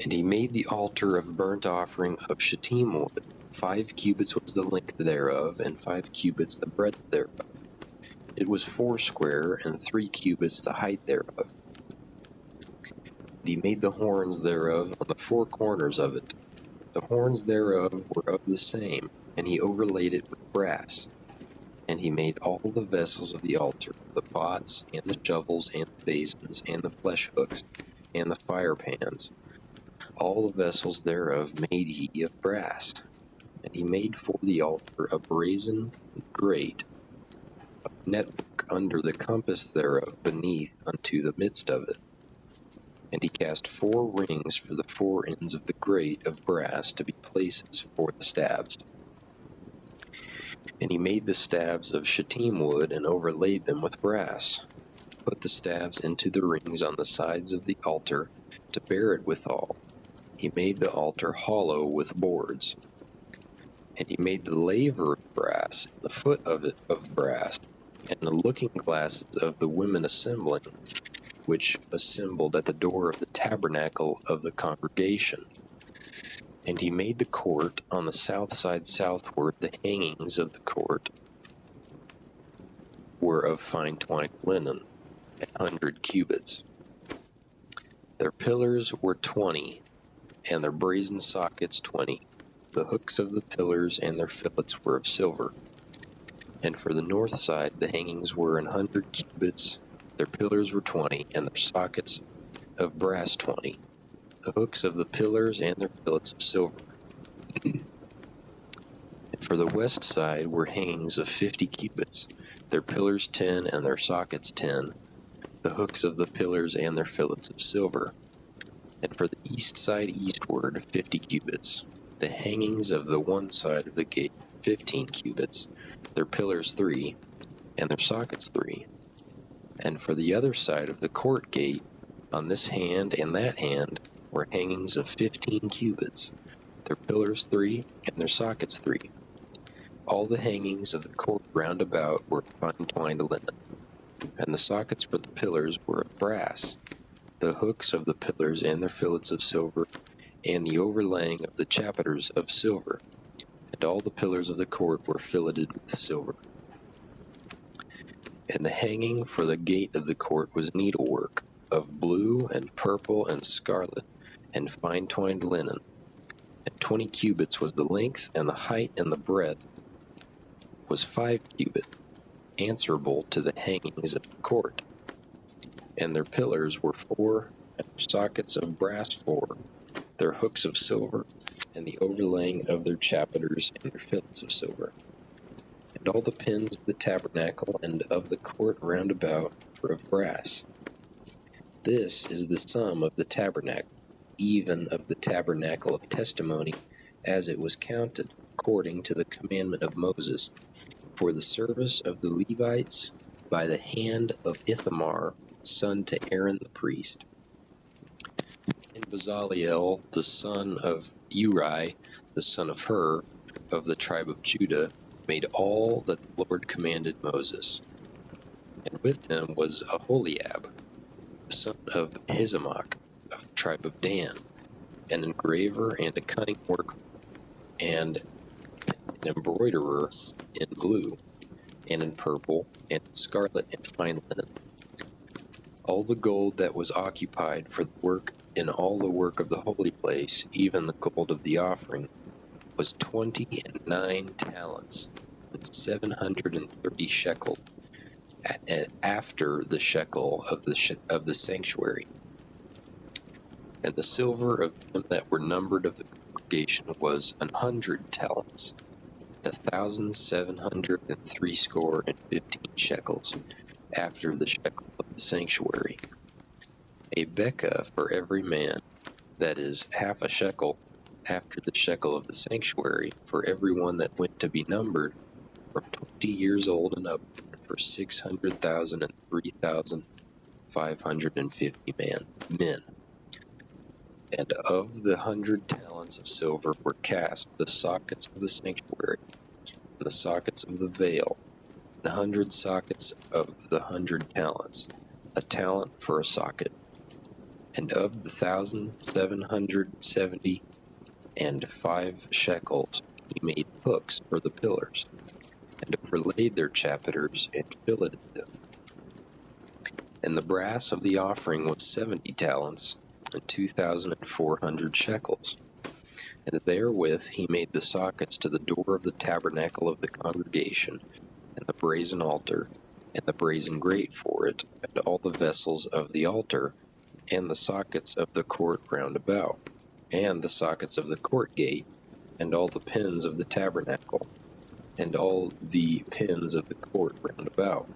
And he made the altar of burnt offering of shittim wood. 5 cubits was the length thereof, and 5 cubits the breadth thereof. It was foursquare, and 3 cubits the height thereof. And he made the horns thereof on the 4 corners of it. The horns thereof were of the same, and he overlaid it with brass. And he made all the vessels of the altar, the pots, and the shovels, and the basins, and the flesh hooks, and the fire pans. All the vessels thereof made he of brass. And he made for the altar a brazen grate of network under the compass thereof beneath unto the midst of it. And he cast 4 rings for the 4 ends of the grate of brass to be places for the staves. And he made the staves of shittim wood, and overlaid them with brass. Put the staves into the rings on the sides of the altar, to bear it withal. He made the altar hollow with boards. And he made the laver of brass, and the foot of it of brass, and the looking glasses of the women assembling, which assembled at the door of the tabernacle of the congregation. And he made the court on the south side southward. The hangings of the court were of fine twined linen, 100 cubits. Their pillars were 20, and their brazen sockets 20. The hooks of the pillars and their fillets were of silver. And for the north side the hangings were 100 cubits. Their pillars were 20, and their sockets of brass 20. The hooks of the pillars and their fillets of silver. And for the west side were hangings of 50 cubits, their pillars 10, and their sockets 10. The hooks of the pillars and their fillets of silver. And for the east side eastward 50 cubits, the hangings of the one side of the gate 15 cubits, their pillars 3, and their sockets 3. And for the other side of the court gate, on this hand and that hand, were hangings of 15 cubits, their pillars 3, and their sockets 3. All the hangings of the court round about were fine twined linen, and the sockets for the pillars were of brass, the hooks of the pillars and their fillets of silver, and the overlaying of the chapiters of silver, and all the pillars of the court were filleted with silver. And the hanging for the gate of the court was needlework, of blue and purple and scarlet, and fine twined linen. And 20 cubits was the length, and the height and the breadth was 5 cubits, answerable to the hangings of the court. And their pillars were 4, and their sockets of brass 4, their hooks of silver, and the overlaying of their chapiters and their fillets of silver. And all the pins of the tabernacle and of the court round about were of brass. This is the sum of the tabernacle, even of the tabernacle of testimony, as it was counted, according to the commandment of Moses, for the service of the Levites by the hand of Ithamar, son to Aaron the priest. And Bezaleel, the son of Uri, the son of Hur, of the tribe of Judah, made all that the Lord commanded Moses. And with him was Aholiab, the son of Ahisamach, of the tribe of Dan, an engraver and a cunning worker, and an embroiderer in blue, and in purple, and in scarlet, and fine linen. All the gold that was occupied for the work in all the work of the holy place, even the gold of the offering, was 29 talents, and 730 shekels, after the shekel of the sanctuary. And the silver of them that were numbered of the congregation was 100 talents, 1,763 shekels, after the shekel of the sanctuary. A bekah for every man, that is, half a shekel, after the shekel of the sanctuary, for every one that went to be numbered, from 20 years old and up, for 600,000 and 3,550 men. And of the 100 talents of silver were cast the sockets of the sanctuary, and the sockets of the veil, 100 sockets of the 100 talents, a talent for a socket. And of the 1,775 shekels he made hooks for the pillars, and overlaid their chapiters, and filleted them. And the brass of the offering was 70 talents, and 2,400 shekels. And therewith he made the sockets to the door of the tabernacle of the congregation, and the brazen altar, and the brazen grate for it, and all the vessels of the altar, and the sockets of the court round about, and the sockets of the court gate, and all the pins of the tabernacle, and all the pins of the court round about,